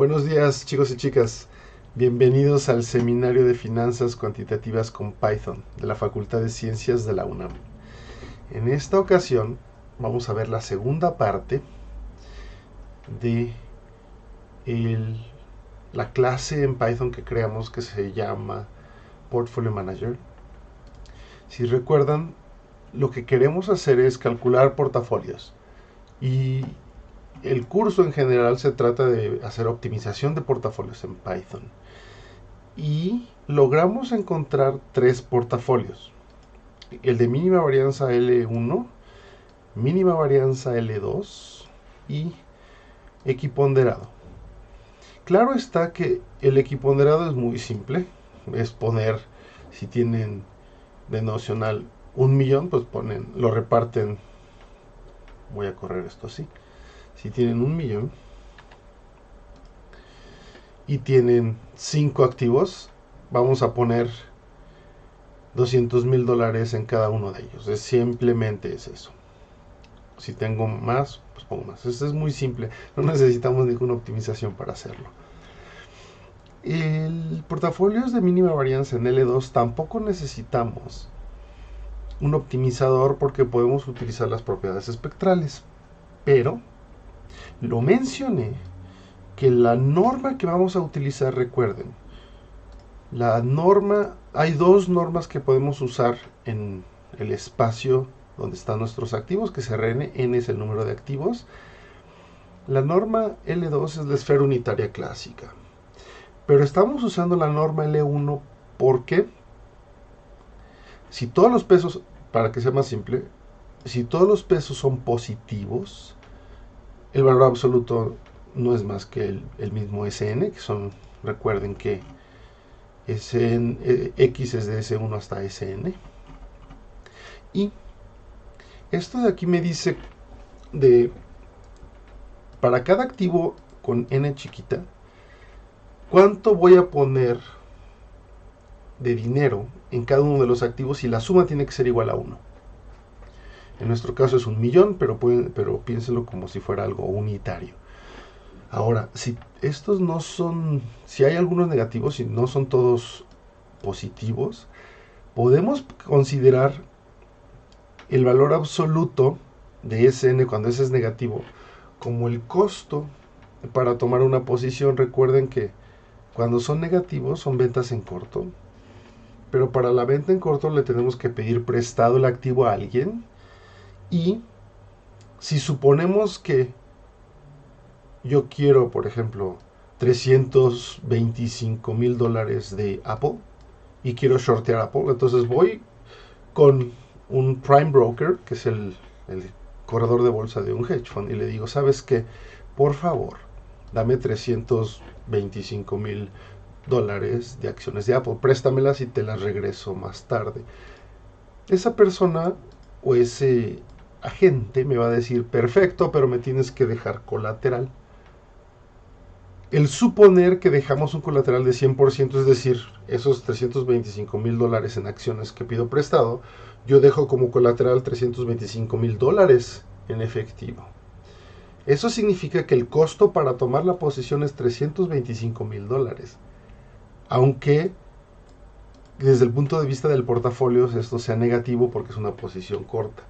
Buenos días, chicos y chicas. Bienvenidos al seminario de finanzas cuantitativas con Python de la Facultad de Ciencias de la UNAM. En esta ocasión vamos a ver la segunda parte de la clase en Python que creamos que se llama Portfolio Manager. Si recuerdan, lo que queremos hacer es calcular portafolios y el curso en general se trata de hacer optimización de portafolios en Python. Y logramos encontrar tres portafolios. El de mínima varianza L1, mínima varianza L2 y equiponderado. Claro está que el equiponderado es muy simple. Es poner, si tienen de nocional 1,000,000, pues lo reparten. Voy a correr esto así. Si tienen 1,000,000 y tienen 5 activos, vamos a poner $200,000 en cada uno de ellos. Simplemente es eso. Si tengo más, pues pongo más. Esto es muy simple. No necesitamos ninguna optimización para hacerlo. El portafolio es de mínima varianza en L2. Tampoco necesitamos un optimizador porque podemos utilizar las propiedades espectrales. Pero lo mencioné que la norma que vamos a utilizar, recuerden, hay dos normas que podemos usar en el espacio donde están nuestros activos, que es Rn, n es el número de activos. La norma L2 es la esfera unitaria clásica, pero estamos usando la norma L1 porque si todos los pesos, para que sea más simple, si todos los pesos son positivos, el valor absoluto no es más que el mismo Sn, que son, recuerden que X es de S1 hasta Sn. Y esto de aquí me dice para cada activo con n chiquita, ¿cuánto voy a poner de dinero en cada uno de los activos? Y la suma tiene que ser igual a 1. En nuestro caso es 1,000,000, pero piénsenlo como si fuera algo unitario. Ahora, si hay algunos negativos y no son todos positivos, podemos considerar el valor absoluto de Sn cuando ese es negativo como el costo para tomar una posición. Recuerden que cuando son negativos son ventas en corto, pero para la venta en corto le tenemos que pedir prestado el activo a alguien. Y si suponemos que yo quiero, por ejemplo, $325,000 de Apple y quiero shortear Apple, entonces voy con un prime broker, que es el corredor de bolsa de un hedge fund, y le digo, ¿sabes qué? Por favor, dame $325,000 de acciones de Apple, préstamelas y te las regreso más tarde. Esa persona o ese agente me va a decir, perfecto, pero me tienes que dejar colateral. El suponer que dejamos un colateral de 100%, es decir, esos $325,000 en acciones que pido prestado, yo dejo como colateral $325,000 en efectivo. Eso significa que el costo para tomar la posición es $325,000. Aunque desde el punto de vista del portafolio esto sea negativo porque es una posición corta.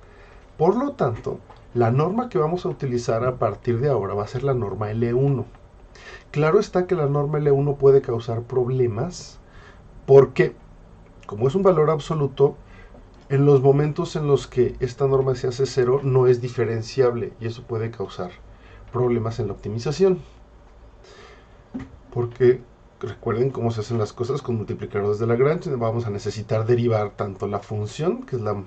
Por lo tanto, la norma que vamos a utilizar a partir de ahora va a ser la norma L1. Claro está que la norma L1 puede causar problemas porque, como es un valor absoluto, en los momentos en los que esta norma se hace cero no es diferenciable y eso puede causar problemas en la optimización. Porque recuerden cómo se hacen las cosas con multiplicadores de Lagrange. Vamos a necesitar derivar tanto la función, que es la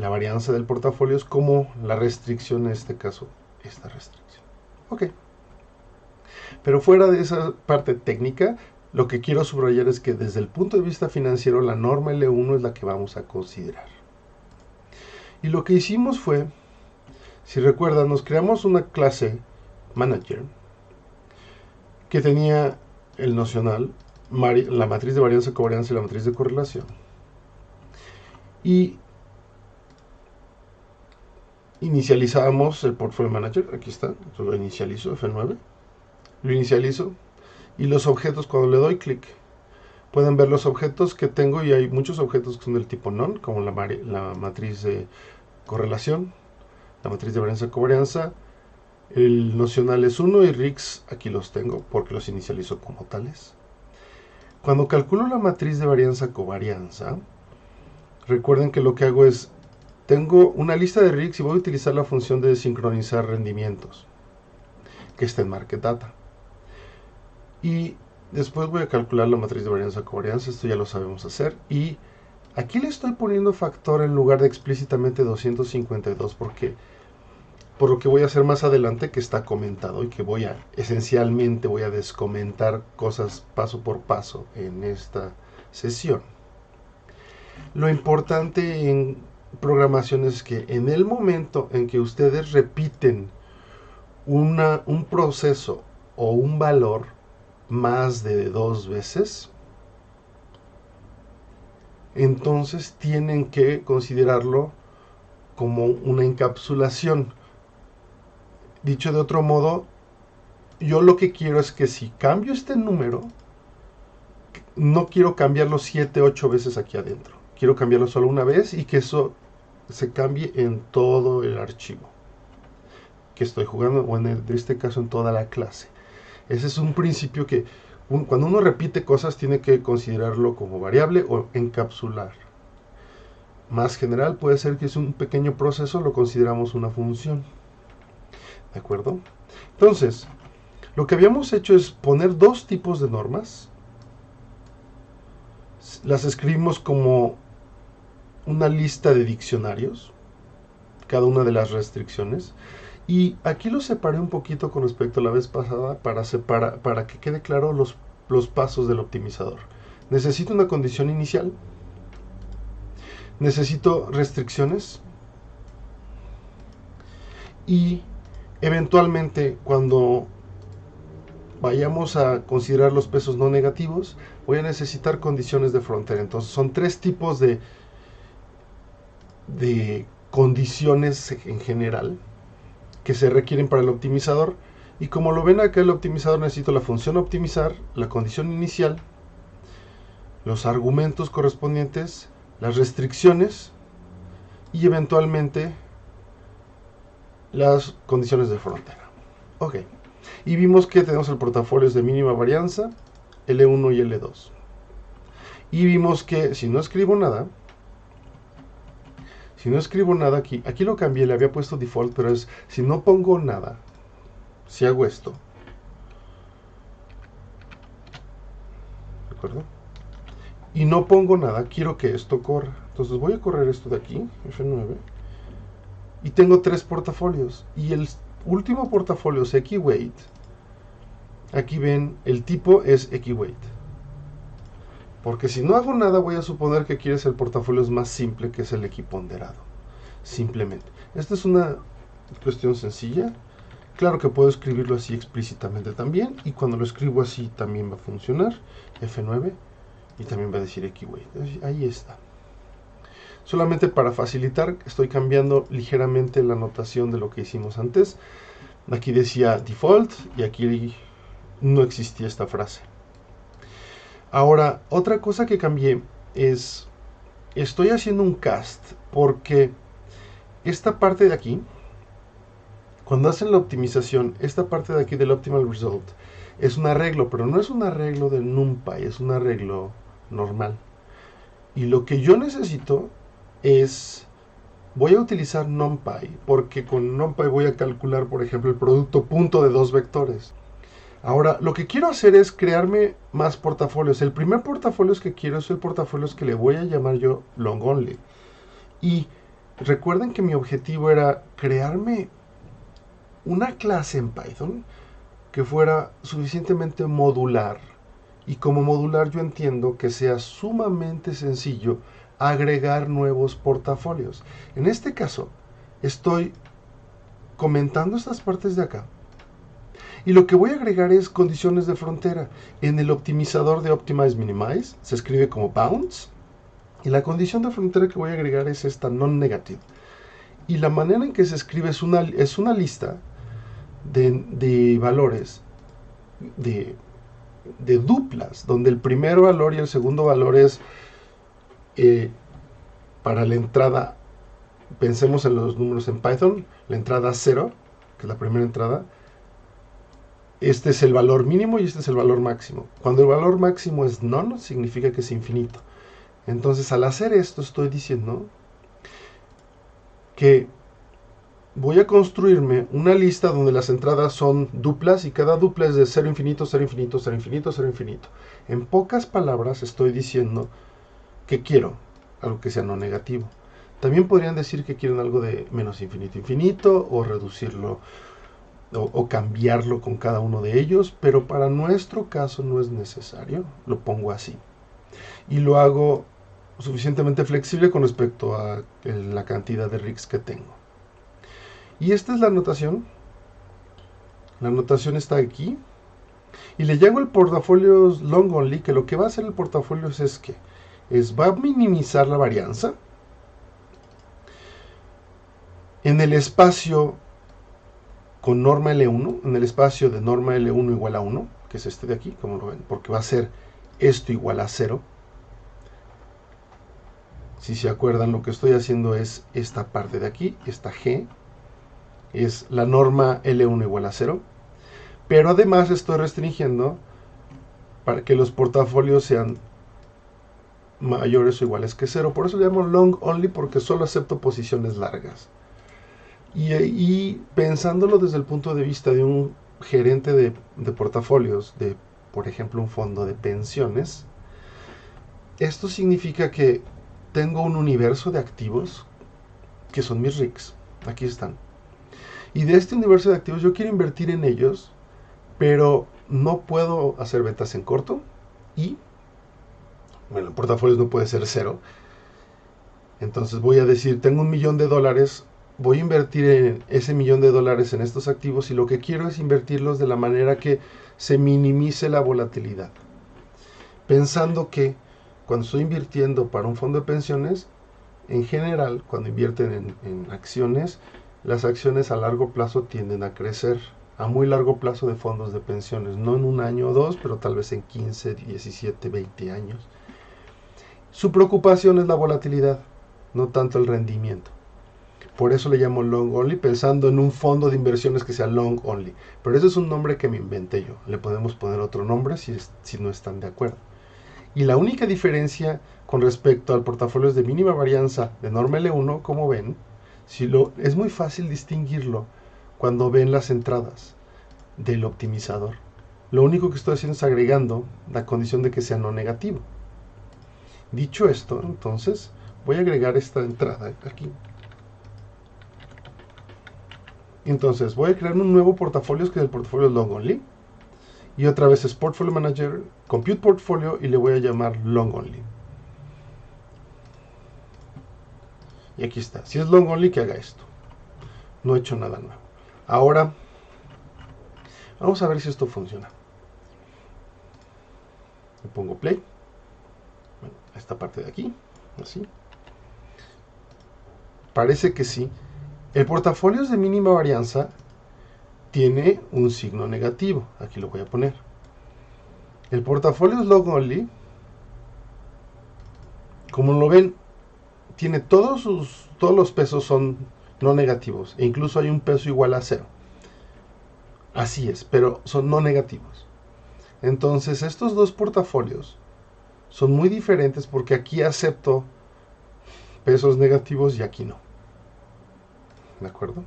varianza del portafolio, como la restricción, en este caso, esta restricción. Ok. Pero fuera de esa parte técnica, lo que quiero subrayar es que desde el punto de vista financiero, la norma L1 es la que vamos a considerar. Y lo que hicimos fue, si recuerdan, nos creamos una clase manager que tenía el nocional, la matriz de varianza, covarianza y la matriz de correlación. Y inicializábamos el portfolio manager, aquí está, entonces lo inicializo, F9. lo inicializo, y los objetos cuando le doy clic. Pueden ver los objetos que tengo y hay muchos objetos que son del tipo non, como la matriz de correlación, la matriz de varianza-covarianza, el nocional es 1 y RIX aquí los tengo porque los inicializo como tales. Cuando calculo la matriz de varianza-covarianza, recuerden que lo que hago es, tengo una lista de RIX y voy a utilizar la función de sincronizar rendimientos, que está en Market Data. Y después voy a calcular la matriz de varianza-covarianza, esto ya lo sabemos hacer. Y aquí le estoy poniendo factor en lugar de explícitamente 252, porque por lo que voy a hacer más adelante, que está comentado y que esencialmente voy a descomentar cosas paso por paso en esta sesión. Lo importante en programación es que en el momento en que ustedes repiten un proceso o un valor más de 2 veces, entonces tienen que considerarlo como una encapsulación. Dicho de otro modo, yo lo que quiero es que si cambio este número, no quiero cambiarlo 7, 8 veces aquí adentro. Quiero cambiarlo solo una vez y que eso se cambie en todo el archivo que estoy jugando, o en este caso en toda la clase. Ese es un principio que cuando uno repite cosas tiene que considerarlo como variable o encapsular. Más general puede ser que es un pequeño proceso, lo consideramos una función. ¿De acuerdo? Entonces, lo que habíamos hecho es poner dos tipos de normas. Las escribimos como una lista de diccionarios, cada una de las restricciones. Y aquí lo separé un poquito con respecto a la vez pasada para que quede claro los pasos del optimizador. Necesito una condición inicial. Necesito restricciones. Y eventualmente, cuando vayamos a considerar los pesos no negativos, voy a necesitar condiciones de frontera. Entonces son tres tipos de condiciones en general que se requieren para el optimizador. Y como lo ven acá, el optimizador necesito la función optimizar, la condición inicial, los argumentos correspondientes, las restricciones y eventualmente las condiciones de frontera. Ok. Y vimos que tenemos el portafolio de mínima varianza, L1 y L2. Y vimos que si no escribo nada aquí lo cambié, le había puesto default, pero es si no pongo nada, si hago esto, ¿de acuerdo? Y no pongo nada, quiero que esto corra. Entonces voy a correr esto de aquí, F9, y tengo 3 portafolios. Y el último portafolio es equiweight. Aquí ven, el tipo es equiweight. Porque si no hago nada, voy a suponer que quieres el portafolio más simple, que es el equiponderado. Simplemente. Esta es una cuestión sencilla. Claro que puedo escribirlo así explícitamente también. Y cuando lo escribo así también va a funcionar. F9. Y también va a decir equiweight. Ahí está. Solamente para facilitar, estoy cambiando ligeramente la notación de lo que hicimos antes. Aquí decía default y aquí no existía esta frase. Ahora, otra cosa que cambié es, estoy haciendo un cast porque esta parte de aquí, cuando hacen la optimización, esta parte de aquí del optimal result es un arreglo, pero no es un arreglo de NumPy, es un arreglo normal. Y lo que yo necesito es, voy a utilizar NumPy, porque con NumPy voy a calcular, por ejemplo, el producto punto de 2 vectores. Ahora, lo que quiero hacer es crearme más portafolios. El primer portafolio que quiero es el portafolio que le voy a llamar yo long only. Y recuerden que mi objetivo era crearme una clase en Python que fuera suficientemente modular. Y como modular yo entiendo que sea sumamente sencillo agregar nuevos portafolios. En este caso, estoy comentando estas partes de acá. Y lo que voy a agregar es condiciones de frontera. En el optimizador de Optimize Minimize se escribe como bounds. Y la condición de frontera que voy a agregar es esta non-negative. Y la manera en que se escribe es una lista de valores de, de duplas, donde el primer valor y el segundo valor es para la entrada, pensemos en los números en Python, la entrada 0, que es la primera entrada, este es el valor mínimo y este es el valor máximo. Cuando el valor máximo es none, significa que es infinito. Entonces, al hacer esto, estoy diciendo que voy a construirme una lista donde las entradas son duplas y cada dupla es de 0 infinito, 0 infinito, 0 infinito, 0 infinito. En pocas palabras estoy diciendo que quiero algo que sea no negativo. También podrían decir que quieren algo de menos infinito, infinito, o reducirlo o cambiarlo con cada uno de ellos, pero para nuestro caso no es necesario, lo pongo así. Y lo hago suficientemente flexible con respecto a la cantidad de rigs que tengo. Y esta es la anotación. La anotación está aquí. Y le llamo el portafolio long only, que lo que va a hacer el portafolio es que va a minimizar la varianza en el espacio con norma L1, en el espacio de norma L1 igual a 1, que es este de aquí, como lo ven, porque va a ser esto igual a 0. Si se acuerdan, lo que estoy haciendo es esta parte de aquí, esta G, es la norma L1 igual a 0, pero además estoy restringiendo para que los portafolios sean mayores o iguales que 0. Por eso le llamo long only, porque solo acepto posiciones largas. Y pensándolo desde el punto de vista de un gerente de portafolios, de por ejemplo un fondo de pensiones, esto significa que tengo un universo de activos que son mis RICs, aquí están. Y de este universo de activos yo quiero invertir en ellos, pero no puedo hacer ventas en corto y, bueno, el portafolio no puede ser 0. Entonces voy a decir, tengo $1,000,000, voy a invertir en ese $1,000,000 en estos activos y lo que quiero es invertirlos de la manera que se minimice la volatilidad. Pensando que cuando estoy invirtiendo para un fondo de pensiones, en general, cuando invierten en acciones, las acciones a largo plazo tienden a crecer, a muy largo plazo de fondos de pensiones, no en un año o dos, pero tal vez en 15, 17, 20 años. Su preocupación es la volatilidad, no tanto el rendimiento. Por eso le llamo long only, pensando en un fondo de inversiones que sea long only. Pero ese es un nombre que me inventé yo. Le podemos poner otro nombre si no están de acuerdo. Y la única diferencia con respecto al portafolio de mínima varianza de norma L1, como ven, es muy fácil distinguirlo cuando ven las entradas del optimizador. Lo único que estoy haciendo es agregando la condición de que sea no negativo. Dicho esto, entonces, voy a agregar esta entrada aquí. Entonces, voy a crear un nuevo portafolio, que es el portafolio long only. Y otra vez es Portfolio Manager, Compute Portfolio, y le voy a llamar long only. Y aquí está. Si es long only, que haga esto. No he hecho nada nuevo. Ahora, vamos a ver si esto funciona. Le pongo play. Bueno, esta parte de aquí, así. Parece que sí. El portafolio de mínima varianza tiene un signo negativo. Aquí lo voy a poner. El portafolio long only, como lo ven, tiene todos los pesos son no negativos. E incluso hay un peso igual a 0. Así es, pero son no negativos. Entonces, estos dos portafolios son muy diferentes porque aquí acepto pesos negativos y aquí no. ¿De acuerdo?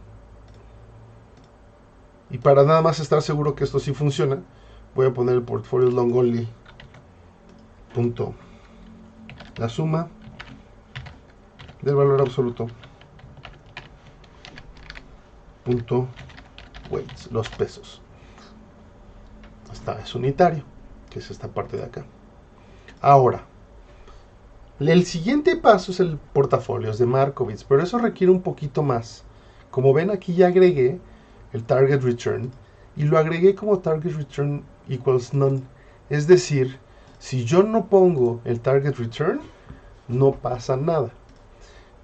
Y para nada más estar seguro que esto sí funciona, voy a poner el portfolio long only punto la suma del valor absoluto punto weights, los pesos. Es unitario, que es esta parte de acá. Ahora, el siguiente paso es el portafolio de Markowitz, pero eso requiere un poquito más. Como ven, aquí ya agregué el target return y lo agregué como target return equals none. Es decir, si yo no pongo el target return, no pasa nada.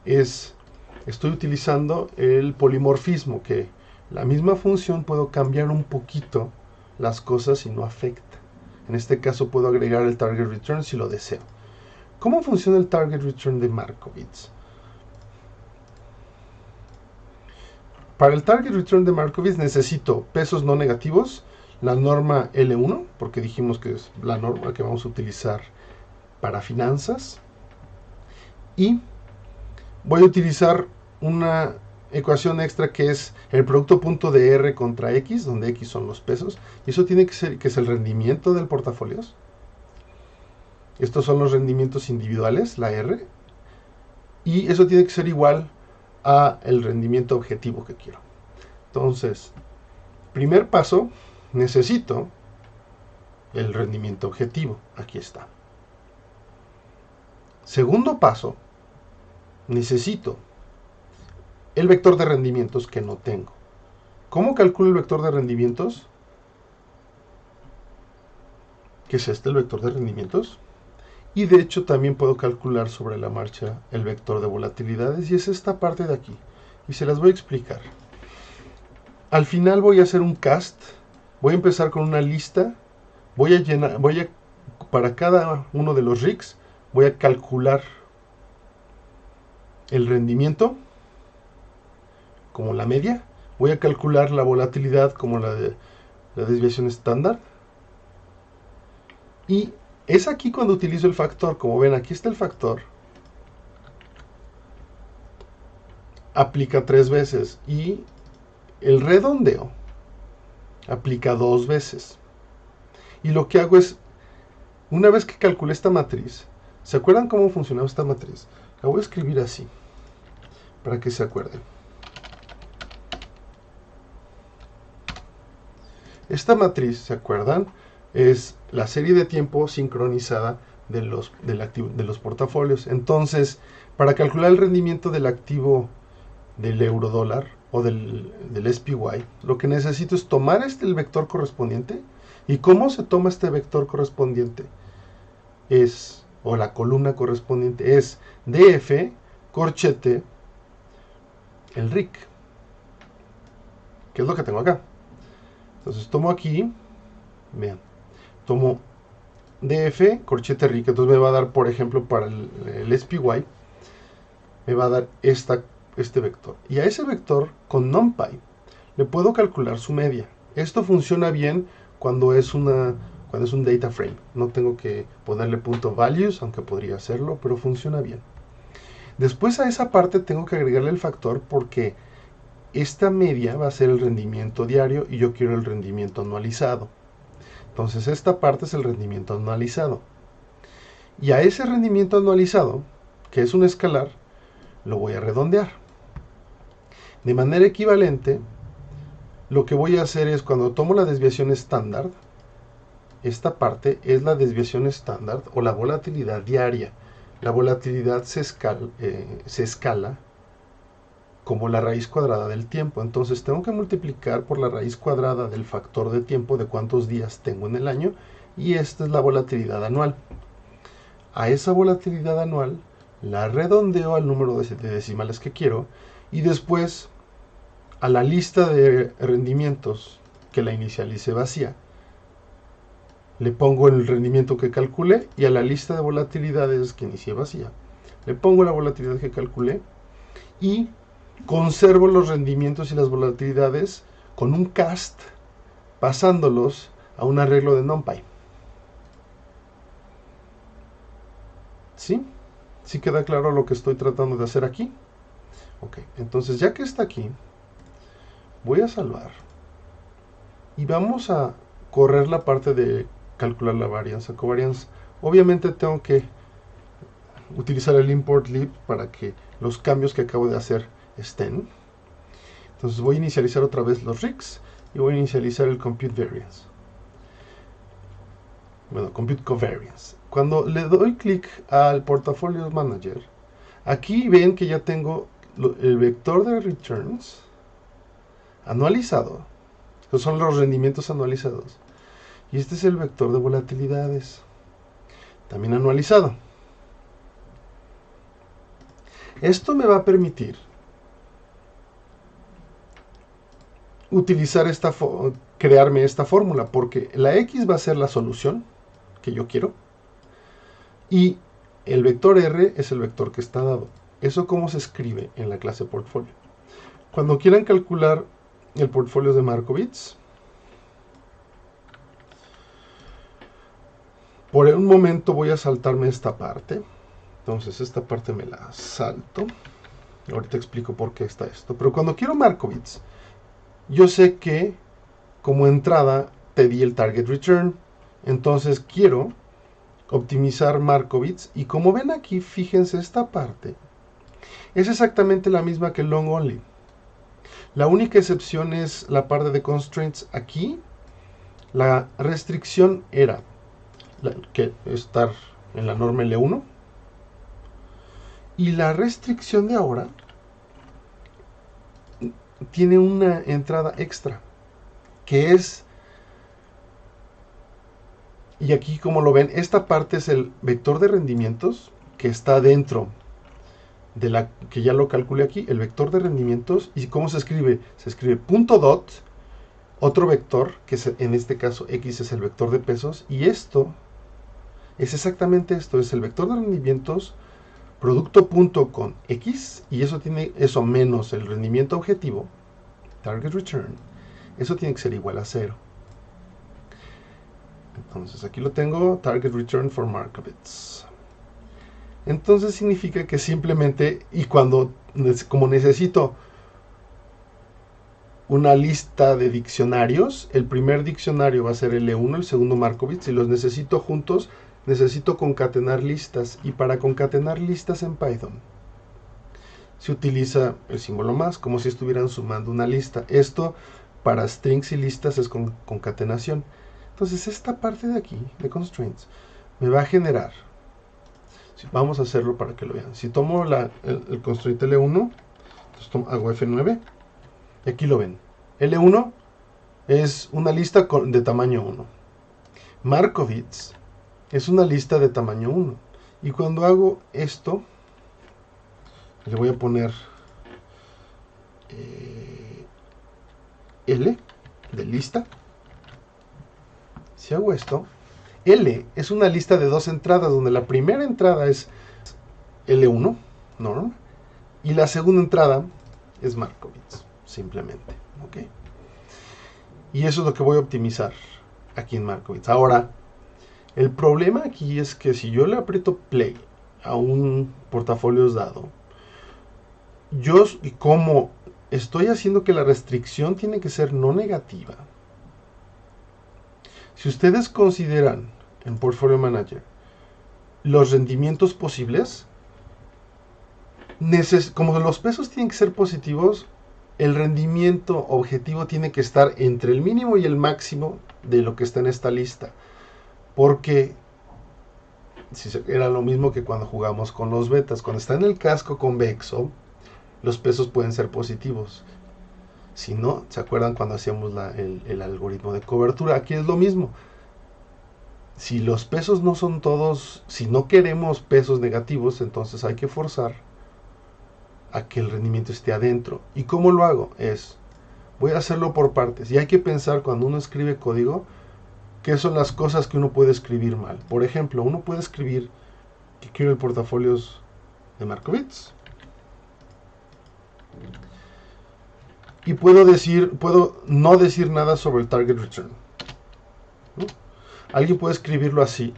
Estoy utilizando el polimorfismo, que la misma función puedo cambiar un poquito las cosas y no afecta. En este caso puedo agregar el target return si lo deseo. ¿Cómo funciona el target return de Markowitz? Para el target return de Markowitz necesito pesos no negativos, la norma L1, porque dijimos que es la norma que vamos a utilizar para finanzas, y voy a utilizar una ecuación extra que es el producto punto de R contra X, donde X son los pesos, y eso tiene que ser, que es el rendimiento del portafolio. Estos son los rendimientos individuales, la R, y eso tiene que ser igual a el rendimiento objetivo que quiero. Entonces, primer paso, necesito el rendimiento objetivo. Aquí está. Segundo paso, necesito el vector de rendimientos que no tengo. ¿Cómo calculo el vector de rendimientos? ¿Qué es este, el vector de rendimientos? Y de hecho también puedo calcular sobre la marcha el vector de volatilidades, y es esta parte de aquí. Y se las voy a explicar. Al final voy a hacer un cast. Voy a empezar con una lista. Para cada uno de los rigs, voy a calcular el rendimiento como la media. Voy a calcular la volatilidad como la desviación estándar. Y es aquí cuando utilizo el factor. Como ven, aquí está el factor. Aplica 3 veces. Y el redondeo aplica 2 veces. Y lo que hago es, una vez que calculé esta matriz, ¿se acuerdan cómo funcionaba esta matriz? La voy a escribir así, para que se acuerden. Esta matriz, ¿se acuerdan? Es la serie de tiempo sincronizada de los portafolios. Entonces, para calcular el rendimiento del activo del euro dólar o del SPY, lo que necesito es tomar el vector correspondiente. ¿Y cómo se toma este vector correspondiente? O la columna correspondiente es DF, corchete, el RIC, que es lo que tengo acá. Entonces tomo aquí, vean, tomo DF, corchete RIC, entonces me va a dar, por ejemplo, para el SPY, me va a dar este vector. Y a ese vector, con NumPy, le puedo calcular su media. Esto funciona bien cuando es un data frame. No tengo que ponerle punto values, aunque podría hacerlo, pero funciona bien. Después a esa parte tengo que agregarle el factor porque esta media va a ser el rendimiento diario y yo quiero el rendimiento anualizado. Entonces esta parte es el rendimiento anualizado. Y a ese rendimiento anualizado, que es un escalar, lo voy a redondear. De manera equivalente, lo que voy a hacer es, cuando tomo la desviación estándar, esta parte es la desviación estándar o la volatilidad diaria. La volatilidad se escala como la raíz cuadrada del tiempo. Entonces tengo que multiplicar por la raíz cuadrada del factor de tiempo de cuántos días tengo en el año, y esta es la volatilidad anual. A esa volatilidad anual la redondeo al número de decimales que quiero, y después a la lista de rendimientos que la inicialice vacía le pongo el rendimiento que calculé, y a la lista de volatilidades que inicié vacía le pongo la volatilidad que calculé, y conservo los rendimientos y las volatilidades con un cast, pasándolos a un arreglo de NumPy. ¿Sí? ¿Sí queda claro lo que estoy tratando de hacer aquí? Ok, entonces ya que está aquí, voy a salvar y vamos a correr la parte de calcular la variance, covariance. Obviamente tengo que utilizar el import lib para que los cambios que acabo de hacer estén. Entonces voy a inicializar otra vez los rigs y voy a inicializar el compute variance. Bueno, compute covariance. Cuando le doy clic al portfolio manager, aquí ven que ya tengo el vector de returns anualizado. Estos son los rendimientos anualizados. Y este es el vector de volatilidades, también anualizado. Esto me va a permitir utilizar crearme esta fórmula, porque la X va a ser la solución que yo quiero y el vector R es el vector que está dado. ¿Eso cómo se escribe en la clase portfolio? Cuando quieran calcular el portfolio de Markowitz, por un momento voy a saltarme esta parte. Entonces esta parte me la salto. Ahorita explico por qué está esto. Pero cuando quiero Markowitz, yo sé que como entrada te di el target return. Entonces quiero optimizar Markowitz. Y como ven aquí, fíjense esta parte. Es exactamente la misma que el long only. La única excepción es la parte de constraints. Aquí la restricción era que estar en la norma L1. Y la restricción de ahora tiene una entrada extra, que es, y aquí como lo ven, esta parte es el vector de rendimientos que está dentro de la que ya lo calculé aquí, el vector de rendimientos. ¿Y cómo se escribe? Se escribe punto dot, otro vector, que es, en este caso X es el vector de pesos, y esto es exactamente esto, es el vector de rendimientos producto punto con X, y eso tiene eso menos el rendimiento objetivo, target return, eso tiene que ser igual a 0. Entonces aquí lo tengo, target return for Markowitz. Entonces significa que simplemente, y como necesito una lista de diccionarios, el primer diccionario va a ser L1, el segundo Markowitz, y los necesito juntos, necesito concatenar listas, y para concatenar listas en Python se utiliza el símbolo más, como si estuvieran sumando una lista. Esto para strings y listas es con concatenación. Entonces esta parte de aquí, de constraints, me va a generar, vamos a hacerlo para que lo vean. Si tomo el constraint L1, entonces hago F9, y aquí lo ven. L1 es una lista de tamaño 1. Markowitz es una lista de tamaño 1. Y cuando hago esto, le voy a poner L de lista. Si hago esto, L es una lista de dos entradas, donde la primera entrada es L1, norm, y la segunda entrada es Markowitz, simplemente. ¿Okay? Y eso es lo que voy a optimizar aquí en Markowitz. Ahora, el problema aquí es que si yo le aprieto play a un portafolios dado, como estoy haciendo que la restricción tiene que ser no negativa, si ustedes consideran en Portfolio Manager los rendimientos posibles, como los pesos tienen que ser positivos, el rendimiento objetivo tiene que estar entre el mínimo y el máximo de lo que está en esta lista. Porque era lo mismo que cuando jugamos con los betas. Cuando está en el casco convexo, los pesos pueden ser positivos. Si no, ¿se acuerdan cuando hacíamos el algoritmo de cobertura? Aquí es lo mismo. Si los pesos no son todos, si no queremos pesos negativos, entonces hay que forzar a que el rendimiento esté adentro. ¿Y cómo lo hago? Voy a hacerlo por partes. Y hay que pensar cuando uno escribe código, qué son las cosas que uno puede escribir mal. Por ejemplo, uno puede escribir que quiero el portafolios de Markowitz. Y puedo no decir nada sobre el target return. ¿No? Alguien puede escribirlo así.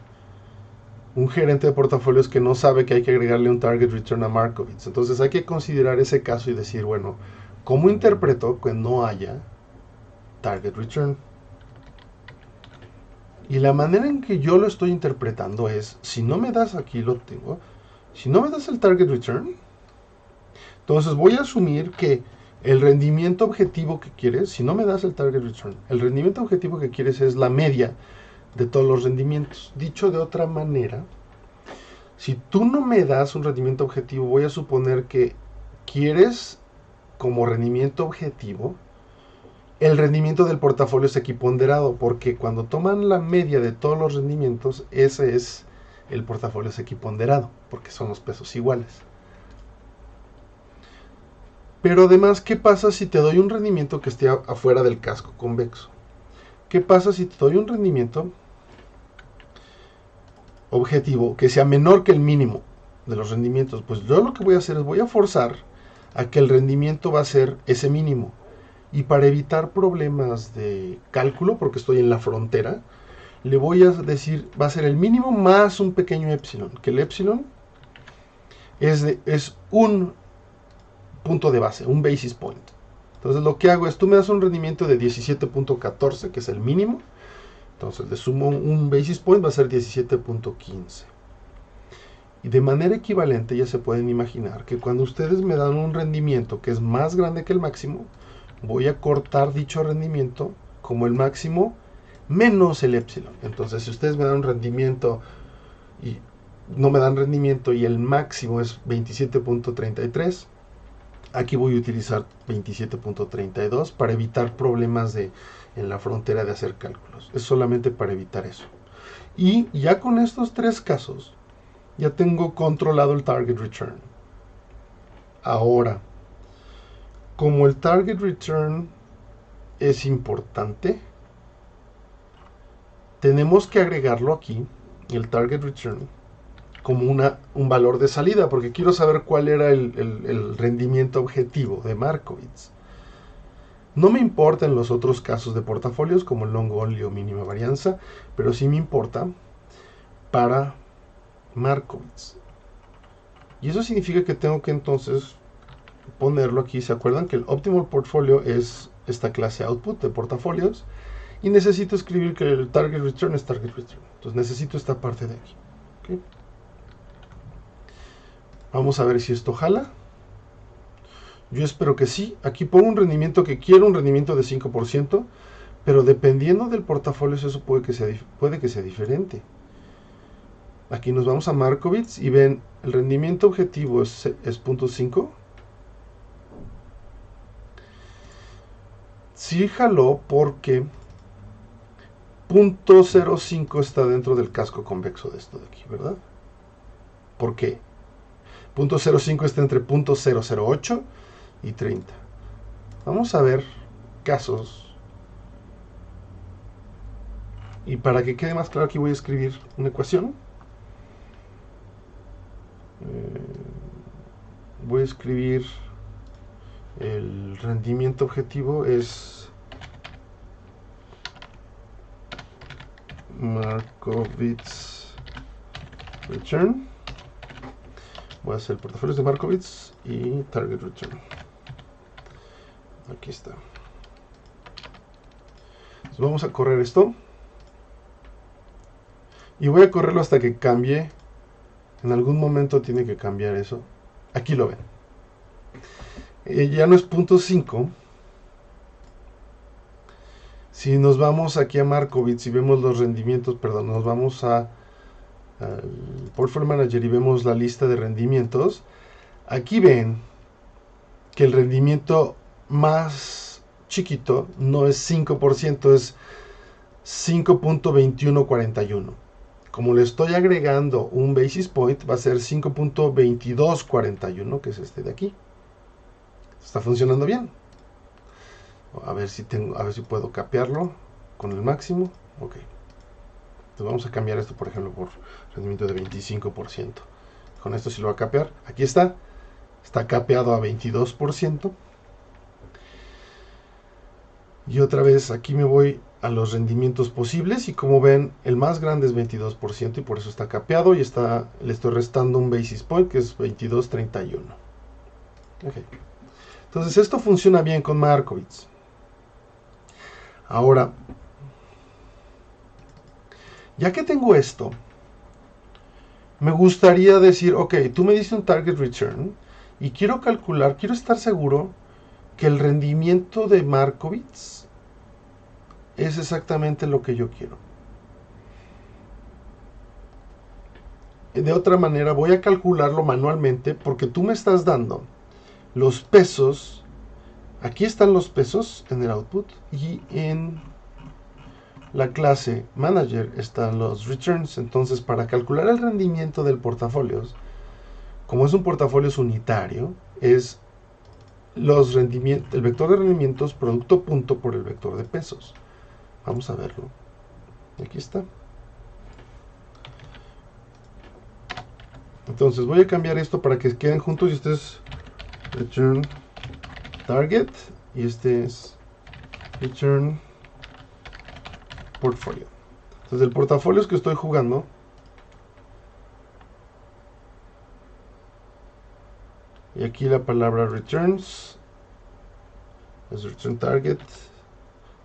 Un gerente de portafolios que no sabe que hay que agregarle un target return a Markowitz. Entonces hay que considerar ese caso y decir, bueno, ¿cómo interpreto que no haya target return? Y la manera en que yo lo estoy interpretando es, si no me das, aquí lo tengo, si no me das el target return, entonces voy a asumir que el rendimiento objetivo que quieres, si no me das el target return, el rendimiento objetivo que quieres es la media de todos los rendimientos. Dicho de otra manera, si tú no me das un rendimiento objetivo, voy a suponer que quieres como rendimiento objetivo el rendimiento del portafolio es equiponderado, porque cuando toman la media de todos los rendimientos, ese es el portafolio es equiponderado, porque son los pesos iguales. Pero además, ¿qué pasa si te doy un rendimiento que esté afuera del casco convexo? ¿Qué pasa si te doy un rendimiento objetivo que sea menor que el mínimo de los rendimientos? Pues yo lo que voy a hacer es voy a forzar a que el rendimiento va a ser ese mínimo. Y para evitar problemas de cálculo, porque estoy en la frontera, le voy a decir, va a ser el mínimo más un pequeño epsilon, que el epsilon es un punto de base, un basis point. Entonces lo que hago es, tú me das un rendimiento de 17.14, que es el mínimo, entonces le sumo un basis point, va a ser 17.15. Y de manera equivalente ya se pueden imaginar que cuando ustedes me dan un rendimiento que es más grande que el máximo, voy a cortar dicho rendimiento como el máximo menos el epsilon. Entonces, si ustedes me dan un rendimiento y no me dan rendimiento y el máximo es 27.33, aquí voy a utilizar 27.32 para evitar problemas en la frontera de hacer cálculos. Es solamente para evitar eso. Y ya con estos tres casos, ya tengo controlado el target return. Ahora, como el target return es importante, tenemos que agregarlo aquí, el target return, como un valor de salida, porque quiero saber cuál era el rendimiento objetivo de Markowitz. No me importan los otros casos de portafolios, como el long only o mínima varianza, pero sí me importa para Markowitz. Y eso significa que tengo que entonces ponerlo aquí. ¿Se acuerdan que el optimal portfolio es esta clase output de portafolios? Y necesito escribir que el target return es target return. Entonces necesito esta parte de aquí. ¿Okay? Vamos a ver si esto jala. Yo espero que sí. Aquí pongo un rendimiento que quiero, un rendimiento de 5%, pero dependiendo del portafolio eso puede que sea diferente. Aquí nos vamos a Markowitz y ven, el rendimiento objetivo es 0.5. Sí jaló porque 0.05 está dentro del casco convexo de esto de aquí, ¿verdad? ¿Por qué? 0.05 está entre 0.008 y 30. Vamos a ver casos. Y para que quede más claro, aquí voy a escribir una ecuación. Voy a escribir el rendimiento objetivo es Markowitz return. Voy a hacer portafolios de Markowitz y target return. Aquí está. Entonces vamos a correr esto. Y voy a correrlo hasta que cambie. En algún momento tiene que cambiar eso. Aquí lo ven. Ya no es 0.5. Si nos vamos aquí a Markowitz y vemos los rendimientos, perdón, nos vamos al Portfolio Manager y vemos la lista de rendimientos, aquí ven que el rendimiento más chiquito no es 5%, es 5.2141. Como le estoy agregando un basis point, va a ser 5.2241, que es este de aquí. Está funcionando bien. A ver si puedo capearlo con el máximo. Ok. Entonces vamos a cambiar esto, por ejemplo, por rendimiento de 25%. Con esto sí lo va a capear. Aquí está. Está capeado a 22%. Y otra vez aquí me voy a los rendimientos posibles. Y como ven, el más grande es 22%. Y por eso está capeado. Y le estoy restando un basis point que es 22.31. Ok. Entonces esto funciona bien con Markowitz. Ahora, ya que tengo esto, me gustaría decir, ok, tú me diste un target return y quiero estar seguro que el rendimiento de Markowitz es exactamente lo que yo quiero. De otra manera, voy a calcularlo manualmente porque tú me estás dando los pesos. Aquí están los pesos en el output y en la clase manager están los returns. Entonces, para calcular el rendimiento del portafolio, como es un portafolio unitario, es el vector de rendimientos producto punto por el vector de pesos. Vamos a verlo. Aquí está. Entonces voy a cambiar esto para que queden juntos y este es return target y este es return portfolio. Entonces el portafolio que estoy jugando y aquí la palabra returns es return target,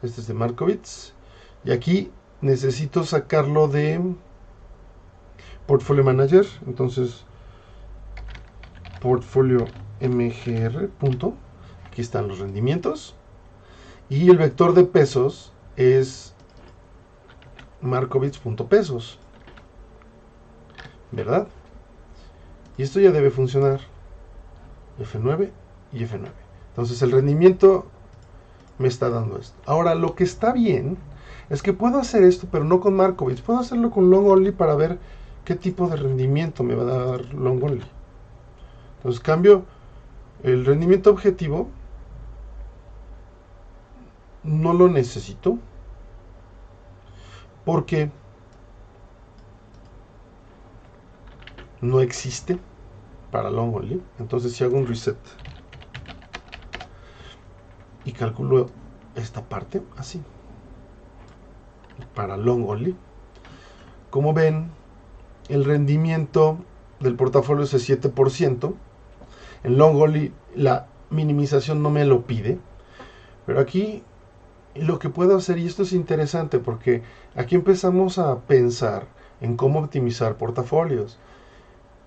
este es de Markowitz y aquí necesito sacarlo de portfolio manager, entonces portfolio mgr punto, aquí están los rendimientos y el vector de pesos es Markowitz.pesos, ¿verdad? Y esto ya debe funcionar. F9 y F9. Entonces el rendimiento me está dando esto. Ahora lo que está bien es que puedo hacer esto, pero no con Markowitz. Puedo hacerlo con long only para ver qué tipo de rendimiento me va a dar long only. Entonces cambio el rendimiento objetivo. No lo necesito porque no existe para long only. Entonces si hago un reset y calculo esta parte así para long only, como ven el rendimiento del portafolio es el 7%. En long only la minimización no me lo pide, pero aquí lo que puedo hacer, y esto es interesante porque aquí empezamos a pensar en cómo optimizar portafolios.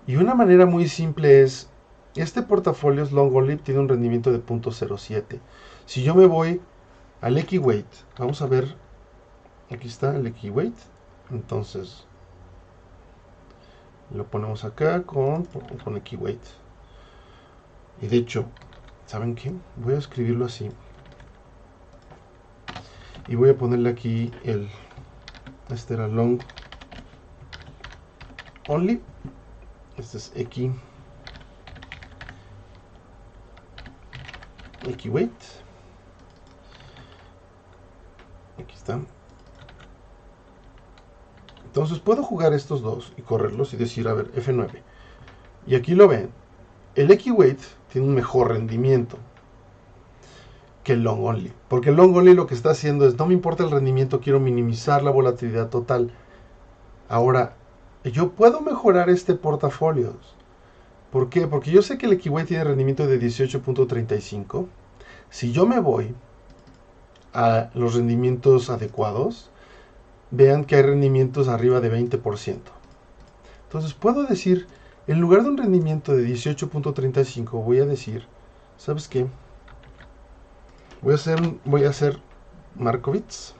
Y una manera muy simple es, este portafolio es long only, tiene un rendimiento de 0.07. Si yo me voy al equiweight, vamos a ver, aquí está el equiweight, entonces lo ponemos acá con equiweight. Y de hecho, ¿saben qué? Voy a escribirlo así. Y voy a ponerle aquí este era long only, este es equiweight, aquí está. Entonces puedo jugar estos dos y correrlos y decir, a ver, F9. Y aquí lo ven, el equiweight tiene un mejor rendimiento que el long only, porque el long only lo que está haciendo es, no me importa el rendimiento, quiero minimizar la volatilidad total. Ahora, yo puedo mejorar este portafolio. ¿Por qué? Porque yo sé que el equiweight tiene rendimiento de 18.35. Si yo me voy a los rendimientos adecuados, vean que hay rendimientos arriba de 20%. Entonces puedo decir, en lugar de un rendimiento de 18.35, voy a decir, ¿sabes qué? Voy a hacer Markowitz.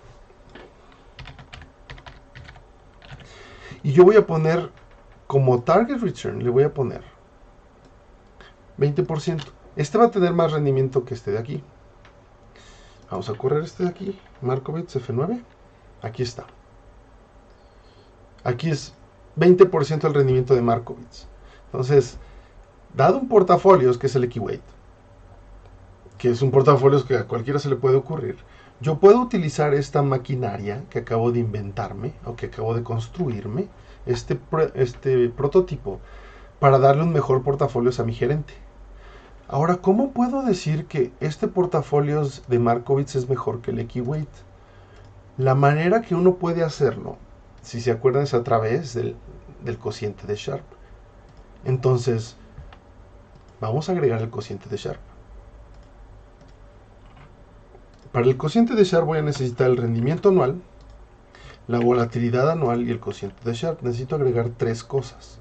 Y yo voy a poner como target return, le voy a poner 20%. Este va a tener más rendimiento que este de aquí. Vamos a correr este de aquí, Markowitz F9. Aquí está. Aquí es 20% el rendimiento de Markowitz. Entonces, dado un portafolio, que es el equiweight, que es un portafolio que a cualquiera se le puede ocurrir, yo puedo utilizar esta maquinaria que acabo de inventarme o que acabo de construirme, este prototipo, para darle un mejor portafolio a mi gerente. Ahora, ¿cómo puedo decir que este portafolio de Markowitz es mejor que el equiweight? La manera que uno puede hacerlo, si se acuerdan, es a través del cociente de Sharpe. Entonces, vamos a agregar el cociente de Sharpe. Para el cociente de Sharpe voy a necesitar el rendimiento anual, la volatilidad anual y el cociente de Sharpe. Necesito agregar 3 cosas.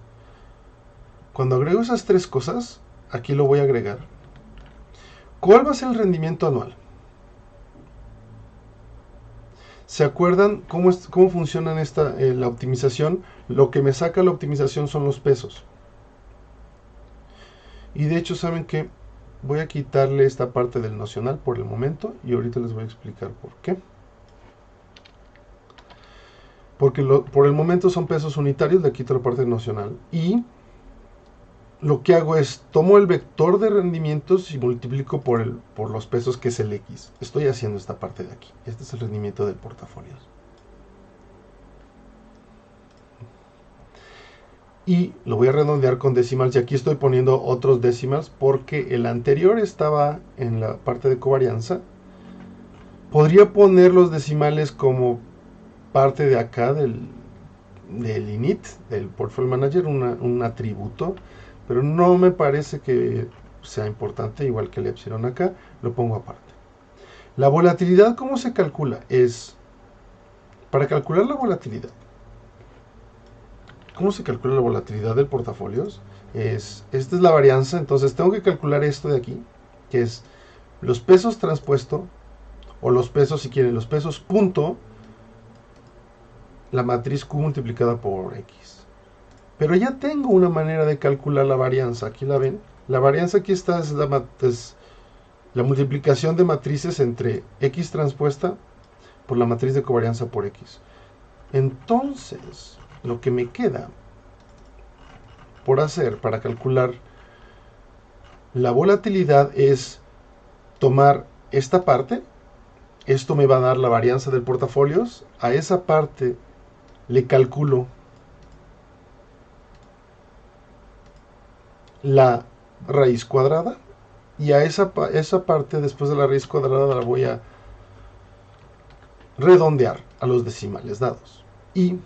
Cuando agrego esas 3 cosas, aquí lo voy a agregar. ¿Cuál va a ser el rendimiento anual? ¿Se acuerdan cómo funciona la optimización? Lo que me saca la optimización son los pesos. Y de hecho, ¿saben qué? Voy a quitarle esta parte del nocional por el momento y ahorita les voy a explicar por qué. Porque por el momento son pesos unitarios, le quito la parte nocional. Y lo que hago es, tomo el vector de rendimientos y multiplico por los pesos, que es el X. Estoy haciendo esta parte de aquí. Este es el rendimiento del portafolio. Y lo voy a redondear con decimals. Y aquí estoy poniendo otros decimals porque el anterior estaba en la parte de covarianza. Podría poner los decimales como parte de acá del init, del Portfolio Manager, un atributo. Pero no me parece que sea importante, igual que el epsilon acá, lo pongo aparte. La volatilidad, ¿cómo se calcula? Para calcular la volatilidad, ¿cómo se calcula la volatilidad del portafolios? Esta es la varianza, entonces tengo que calcular esto de aquí, que es los pesos transpuesto, o los pesos, si quieren, los pesos punto, la matriz Q multiplicada por X. Pero ya tengo una manera de calcular la varianza. Aquí la ven. La varianza aquí está, es la multiplicación de matrices entre X transpuesta por la matriz de covarianza por X. Entonces, lo que me queda por hacer para calcular la volatilidad es tomar esta parte. Esto me va a dar la varianza del portafolios. A esa parte le calculo la raíz cuadrada, y a esa parte, después de la raíz cuadrada, la voy a redondear a los decimales dados. ¿Y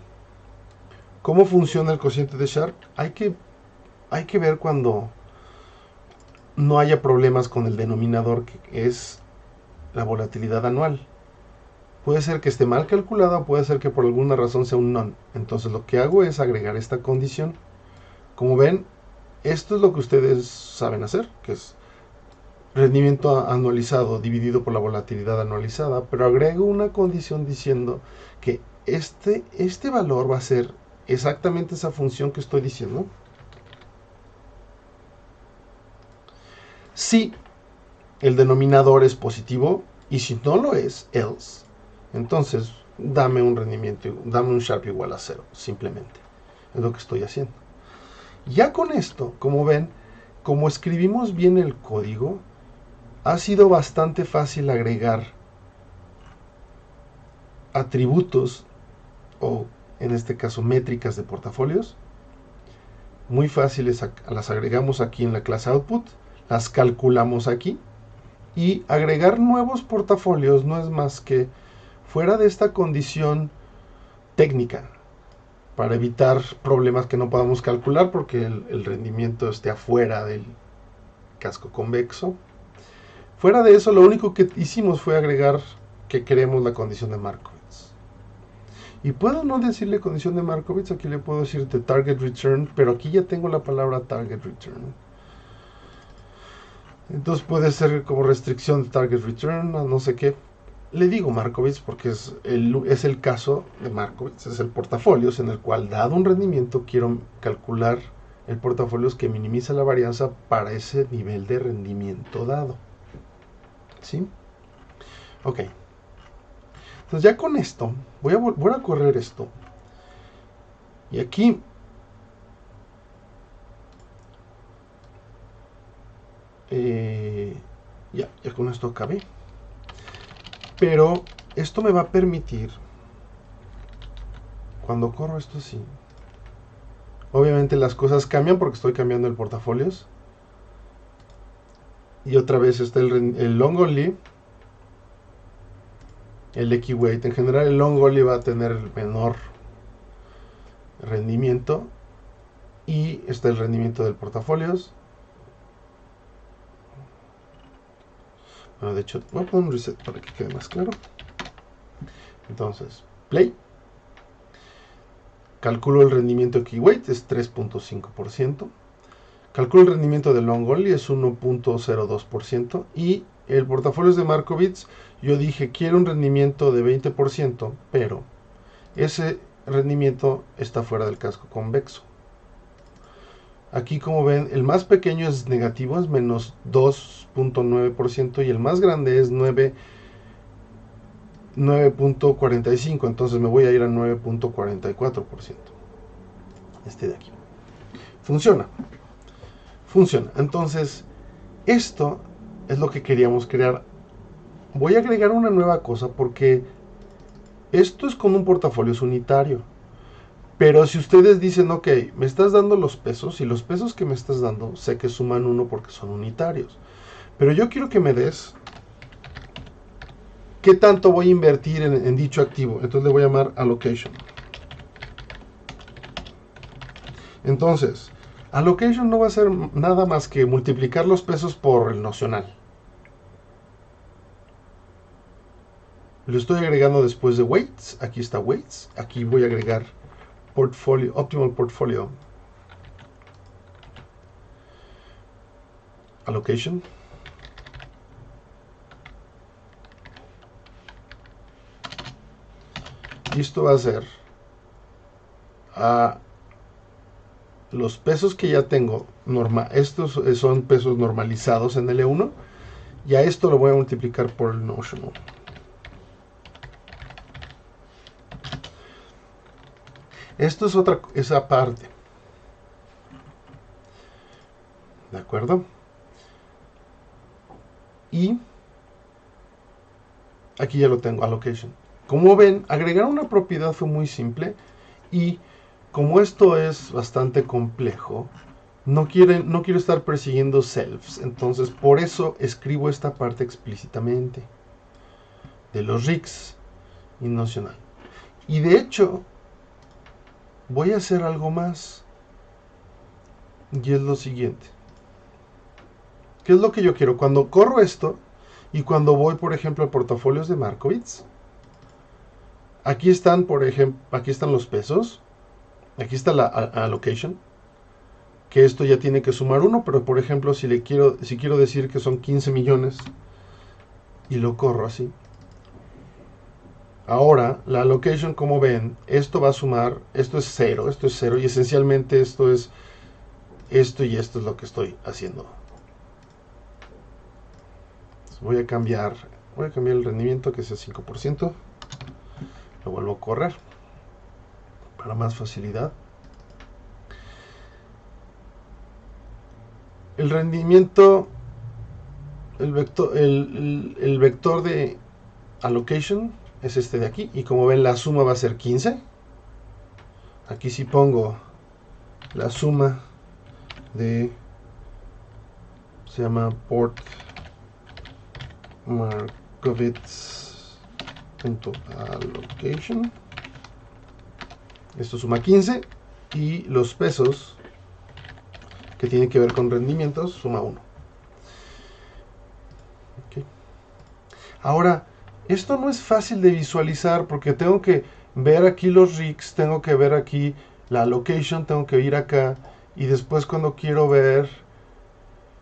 cómo funciona el cociente de Sharpe? Hay que ver cuando no haya problemas con el denominador, que es la volatilidad anual. Puede ser que esté mal calculada, o puede ser que por alguna razón sea un non. Entonces lo que hago es agregar esta condición. Como ven, esto es lo que ustedes saben hacer, que es rendimiento anualizado dividido por la volatilidad anualizada, pero agrego una condición diciendo que este valor va a ser exactamente esa función que estoy diciendo. Si el denominador es positivo, y si no lo es, else, entonces dame un rendimiento, dame un Sharpe igual a 0, simplemente. Es lo que estoy haciendo. Ya con esto, como ven, como escribimos bien el código, ha sido bastante fácil agregar atributos, o en este caso métricas de portafolios. Muy fáciles, las agregamos aquí en la clase output, las calculamos aquí, y agregar nuevos portafolios no es más que fuera de esta condición técnica, para evitar problemas que no podamos calcular porque el rendimiento esté afuera del casco convexo. Fuera de eso, lo único que hicimos fue agregar que queremos la condición de Markowitz. Y puedo no decirle condición de Markowitz, aquí le puedo decir the target return, pero aquí ya tengo la palabra target return. Entonces puede ser como restricción de target return, no sé qué. Le digo Markowitz porque es el caso de Markowitz, es el portafolios en el cual, dado un rendimiento, quiero calcular el portafolios que minimiza la varianza para ese nivel de rendimiento dado. ¿Sí? Ok. Entonces ya con esto, voy a correr esto. Y aquí ya con esto acabé. Pero esto me va a permitir, cuando corro esto así, obviamente las cosas cambian porque estoy cambiando el portafolios. Y otra vez está el long only, el equiweight. En general el long only va a tener el menor rendimiento. Y está el rendimiento del portafolios. Bueno, de hecho, voy a poner un reset para que quede más claro. Entonces, play. Calculo el rendimiento equiweight, es 3.5%. Calculo el rendimiento del long only, es 1.02%. Y el portafolios de Markowitz, yo dije quiero un rendimiento de 20%, pero ese rendimiento está fuera del casco convexo. Aquí, como ven, el más pequeño es negativo, es menos 2.9%, y el más grande es 9.45%. Entonces me voy a ir a 9.44%. Este de aquí. Funciona. funciona. Entonces, esto es lo que queríamos crear. Voy a agregar una nueva cosa porque esto es con un portafolio unitario. Pero si ustedes dicen, ok, me estás dando los pesos y los pesos que me estás dando sé que suman 1 porque son unitarios. Pero yo quiero que me des qué tanto voy a invertir en dicho activo. Entonces le voy a llamar allocation. Entonces, allocation no va a ser nada más que multiplicar los pesos por el nocional. Lo estoy agregando después de weights. Aquí está weights. Aquí voy a agregar portfolio, optimal portfolio allocation. Y esto va a ser a los pesos que ya tengo. Estos son pesos normalizados en L1. Y a esto lo voy a multiplicar por el notional. Esto es esa parte. ¿De acuerdo? Y aquí ya lo tengo, allocation. Como ven, agregar una propiedad fue muy simple. Y como esto es bastante complejo, no quiero estar persiguiendo selfs. Entonces, por eso escribo esta parte explícitamente. De los rigs y nocional. Y de hecho, voy a hacer algo más. Y es lo siguiente. ¿Qué es lo que yo quiero? Cuando corro esto y cuando voy, por ejemplo, a portafolios de Markowitz, aquí están, por ejemplo, aquí están los pesos, aquí está la allocation, que esto ya tiene que sumar 1, pero por ejemplo, si quiero decir que son 15 millones y lo corro así. Ahora, la allocation, como ven, esto va a sumar, esto es 0 y esencialmente esto es esto y esto es lo que estoy haciendo. Voy a cambiar el rendimiento que sea 5%. Lo vuelvo a correr para más facilidad. El rendimiento, el vector de allocation es este de aquí. Y como ven, la suma va a ser 15. Aquí si pongo la suma de, se llama port Markowitz.allocation. Esto suma 15 y los pesos que tienen que ver con rendimientos suma 1. Okay. Ahora, esto no es fácil de visualizar porque tengo que ver aquí los rigs, tengo que ver aquí la allocation, tengo que ir acá y después cuando quiero ver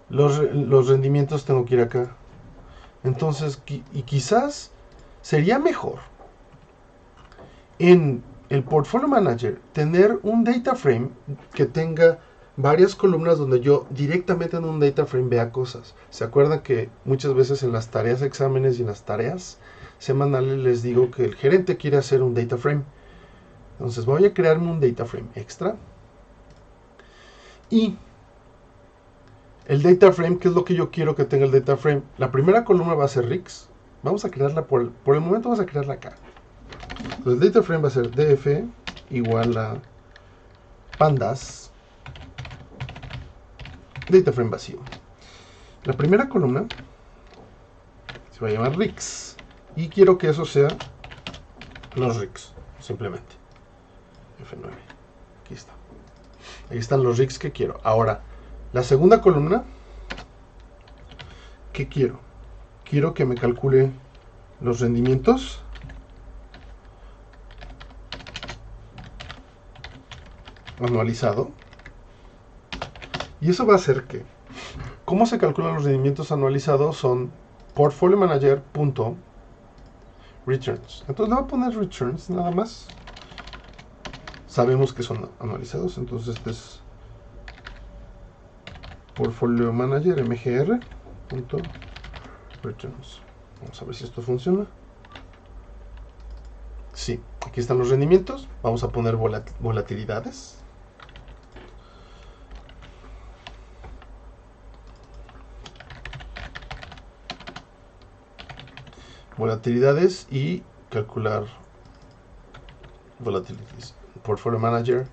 los rendimientos tengo que ir acá. Entonces, y quizás sería mejor en el Portfolio Manager tener un data frame que tenga varias columnas donde yo directamente en un data frame vea cosas. ¿Se acuerdan que muchas veces en las tareas de exámenes y en las tareas semanales les digo que el gerente quiere hacer un data frame? Entonces voy a crearme un data frame extra. Y el data frame, ¿qué es lo que yo quiero que tenga el data frame? La primera columna va a ser rigs. Vamos a crearla por el momento, vamos a crearla acá. Entonces el data frame va a ser df igual a pandas data frame vacío. La primera columna se va a llamar rigs y quiero que eso sea los rigs, simplemente F9. Aquí está. Ahí están los rigs que quiero. Ahora, la segunda columna, ¿qué quiero? Quiero que me calcule los rendimientos anualizado. Y eso va a hacer que, ¿cómo se calculan los rendimientos anualizados? Son portfolio manager.returns. Entonces le voy a poner returns nada más. Sabemos que son anualizados, entonces este es portfolio manager mgr.returns. Vamos a ver si esto funciona. Sí, aquí están los rendimientos. Vamos a poner volatilidades. volatilidades y calcular volatilities. Portfolio Manager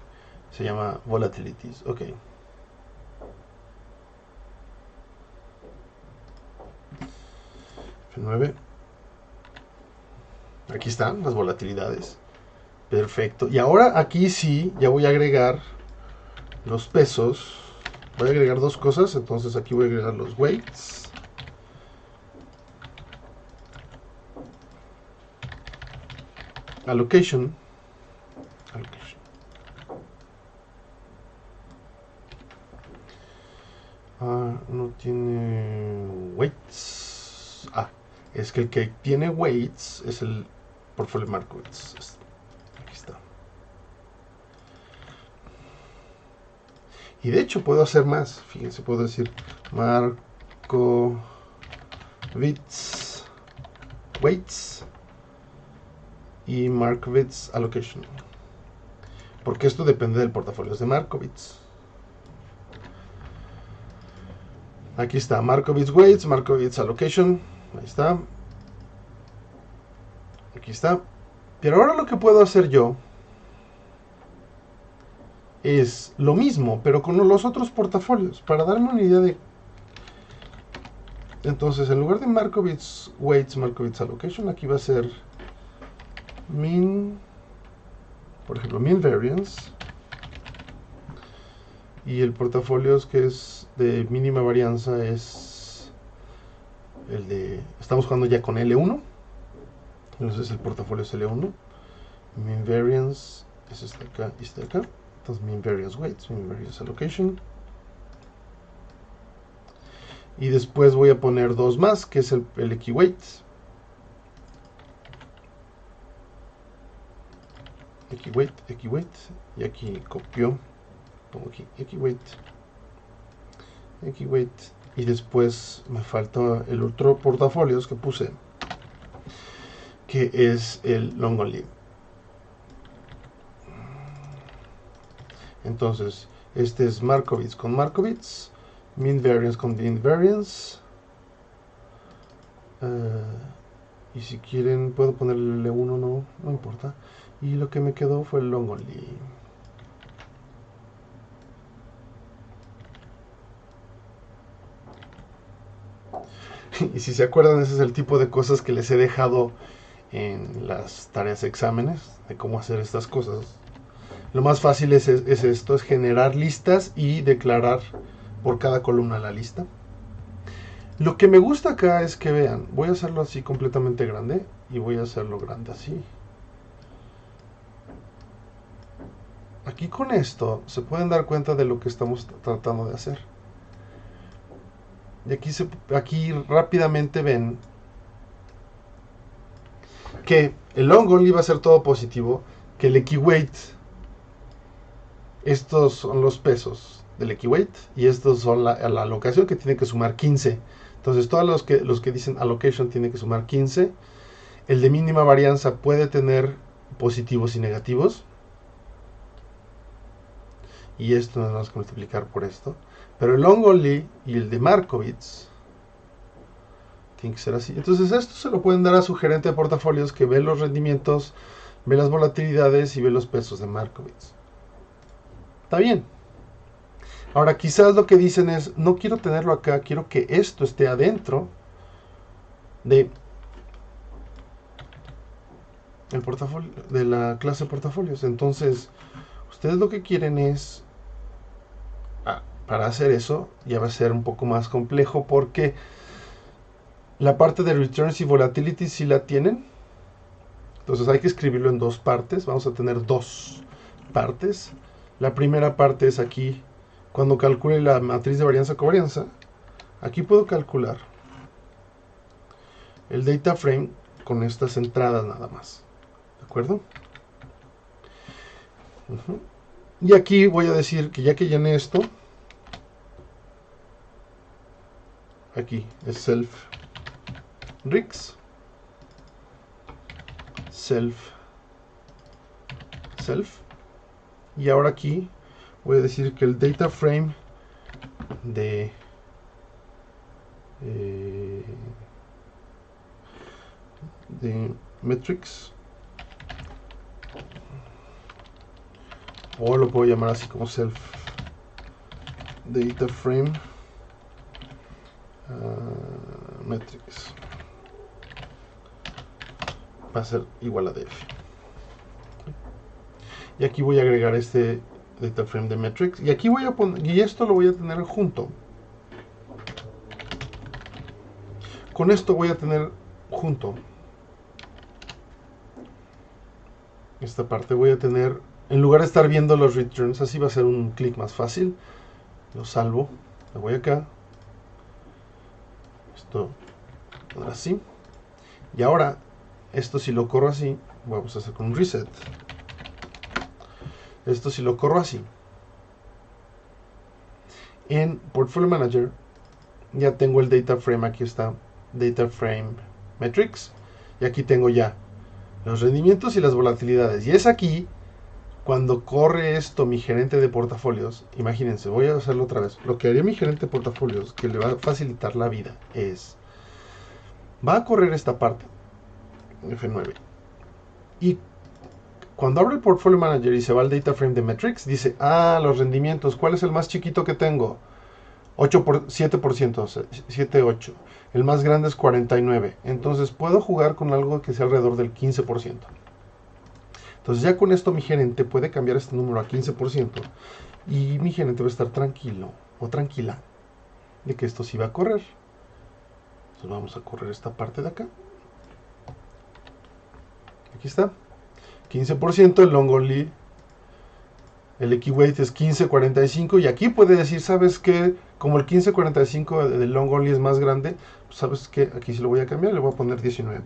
se llama volatilities. Ok. F9. Aquí están las volatilidades. Perfecto. Y ahora aquí sí, ya voy a agregar los pesos. Voy a agregar dos cosas. Entonces aquí voy a agregar los weights. Allocation. No tiene weights. Es que el que tiene weights es el portfolio Markowitz. Aquí está. Y de hecho puedo hacer más. Fíjense, puedo decir Markowitz weights y Markowitz allocation. Porque esto depende del portafolio de Markowitz. Aquí está Markowitz weights, Markowitz allocation. Ahí está. Aquí está. Pero ahora lo que puedo hacer yo es lo mismo, pero con los otros portafolios, para darme una idea de... Entonces, en lugar de Markowitz weights, Markowitz allocation, aquí va a ser mean, por ejemplo, mean variance. Y el portafolio que es de mínima varianza es el de... Estamos jugando ya con L1. Entonces el portafolio es L1. Mean variance es este acá y este acá. Entonces mean variance weights, mean variance allocation. Y después voy a poner dos más, que es el equiweight. Equiweight. Y aquí copio. Pongo aquí equiweight. Y después me falta el otro portafolio que puse, que es el long only. Entonces, este es Markowitz con Markowitz, mean variance con mean variance. Y si quieren, puedo ponerle 1, no importa. Y lo que me quedó fue el long only. Y si se acuerdan, ese es el tipo de cosas que les he dejado en las tareas exámenes, de cómo hacer estas cosas. Lo más fácil es esto, es generar listas y declarar por cada columna la lista. Lo que me gusta acá es que vean, voy a hacerlo así completamente grande y voy a hacerlo grande así. Aquí con esto se pueden dar cuenta de lo que estamos tratando de hacer. Y aquí rápidamente ven que el long only va a ser todo positivo, que el equiweight, estos son los pesos del equiweight y estos son la alocación, que tiene que sumar 15. Entonces todos los que dicen allocation tienen que sumar 15. El de mínima varianza puede tener positivos y negativos. Y esto nos vamos a multiplicar por esto. Pero el long only y el de Markowitz tiene que ser así. Entonces esto se lo pueden dar a su gerente de portafolios, que ve los rendimientos, ve las volatilidades y ve los pesos de Markowitz. Está bien. Ahora quizás lo que dicen es, no quiero tenerlo acá, quiero que esto esté adentro de el portafolio, de la clase de portafolios. Entonces, ustedes lo que quieren es, para hacer eso, ya va a ser un poco más complejo, porque la parte de returns y volatility sí la tienen. Entonces hay que escribirlo en dos partes. Vamos a tener dos partes. La primera parte es aquí, cuando calcule la matriz de varianza-covarianza. Aquí puedo calcular el data frame con estas entradas nada más. ¿De acuerdo? Y aquí voy a decir que ya que llené esto, aquí es self rigs, self, y ahora aquí voy a decir que el data frame de de metrics, o lo puedo llamar así como self data frame metrics, va a ser igual a df. Y aquí voy a agregar este data frame de metrics, y aquí voy a poner, y esto lo voy a tener junto. Con esto voy a tener junto esta parte, voy a tener, en lugar de estar viendo los returns, así va a ser un clic más fácil. Lo salvo, me voy acá, esto ahora sí, y ahora esto si lo corro así, vamos a hacer con un reset. Esto si lo corro así, en Portfolio Manager ya tengo el data frame, aquí está data frame metrics, y aquí tengo ya los rendimientos y las volatilidades, y es aquí cuando corre esto mi gerente de portafolios. Imagínense, voy a hacerlo otra vez. Lo que haría mi gerente de portafolios, que le va a facilitar la vida, es, va a correr esta parte F9, y cuando abre el Portfolio Manager y se va al Data Frame de Metrics, dice, los rendimientos, ¿cuál es el más chiquito que tengo? 7%, 7, 8. El más grande es 49. Entonces puedo jugar con algo que sea alrededor del 15%. Entonces ya con esto mi gerente puede cambiar este número a 15%, y mi gerente va a estar tranquilo o tranquila de que esto sí va a correr. Entonces vamos a correr esta parte de acá. Aquí está. 15%, el long only, el equi-weight es 15.45, y aquí puede decir, ¿sabes qué? Como el 15.45 del long only es más grande, pues ¿sabes qué? Aquí sí lo voy a cambiar, le voy a poner 19%.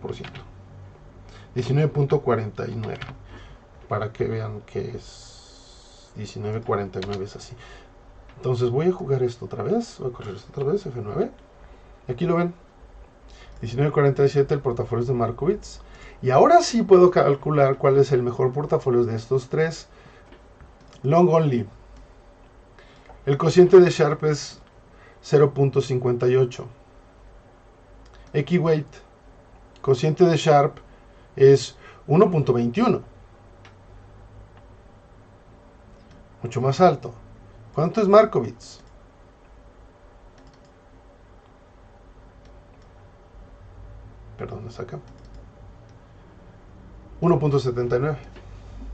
19.49, para que vean que es 19.49, es así. Entonces voy a jugar esto otra vez, voy a correr esto otra vez, F9. Aquí lo ven, 19.47 el portafolio de Markowitz. Y ahora sí puedo calcular cuál es el mejor portafolio de estos tres. Long only. El cociente de Sharpe es 0.58. Equi-weight. Cociente de Sharpe es 1.21. Mucho más alto. ¿Cuánto es Markowitz? Perdón, es acá. 1.79.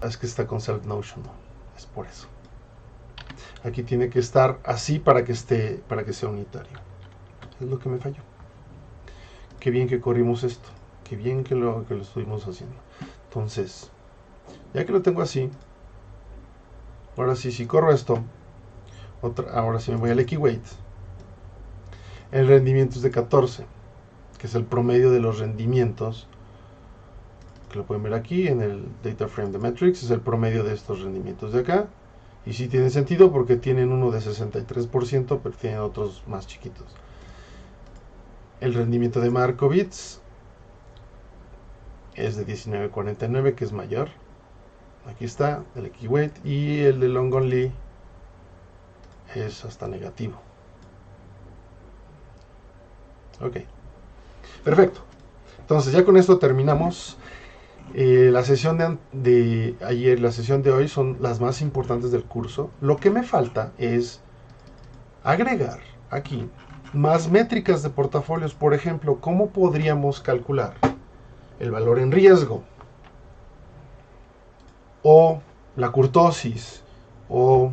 Es que está con Self Notion, ¿no? Es por eso. Aquí tiene que estar así para que sea unitario. Es lo que me falló. Qué bien que corrimos esto. Qué bien que lo estuvimos haciendo. Entonces, ya que lo tengo así, ahora sí, si corro esto, ahora sí me voy al equi-weight. El rendimiento es de 14, que es el promedio de los rendimientos, que lo pueden ver aquí en el data frame de metrics, es el promedio de estos rendimientos de acá. Y sí tiene sentido porque tienen uno de 63%, pero tienen otros más chiquitos. El rendimiento de Markowitz es de 19.49, que es mayor. Aquí está el equi-weight, y el de long only es hasta negativo. Ok, perfecto. Entonces ya con esto terminamos. La sesión de ayer, la sesión de hoy son las más importantes del curso. Lo que me falta es agregar aquí más métricas de portafolios. Por ejemplo, ¿cómo podríamos calcular el valor en riesgo, o la kurtosis, o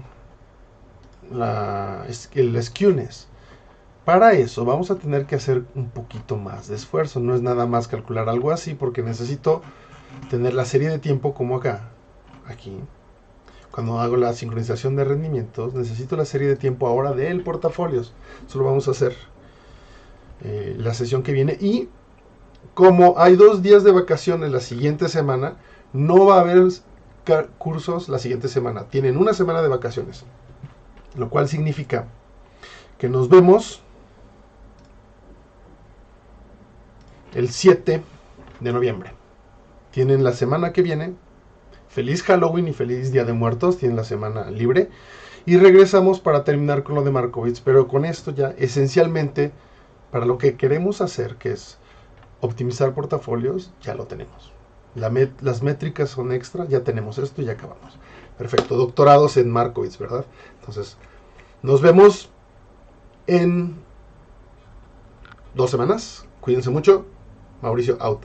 el skewness? Para eso vamos a tener que hacer un poquito más de esfuerzo. No es nada más calcular algo así, porque necesito tener la serie de tiempo como acá. Aquí, cuando hago la sincronización de rendimientos, necesito la serie de tiempo ahora del portafolios. Eso lo vamos a hacer la sesión que viene. Y como hay 2 días de vacaciones la siguiente semana, no va a haber cursos la siguiente semana. Tienen una semana de vacaciones, lo cual significa que nos vemos el 7 de noviembre. Tienen la semana que viene. Feliz Halloween y feliz Día de Muertos. Tienen la semana libre. Y regresamos para terminar con lo de Markowitz. Pero con esto ya esencialmente para lo que queremos hacer, que es Optimizar portafolios, ya lo tenemos. Las métricas son extra, ya tenemos esto y ya acabamos. Perfecto, doctorados en Markowitz, ¿verdad? Entonces, nos vemos en 2 semanas. Cuídense mucho. Mauricio, out.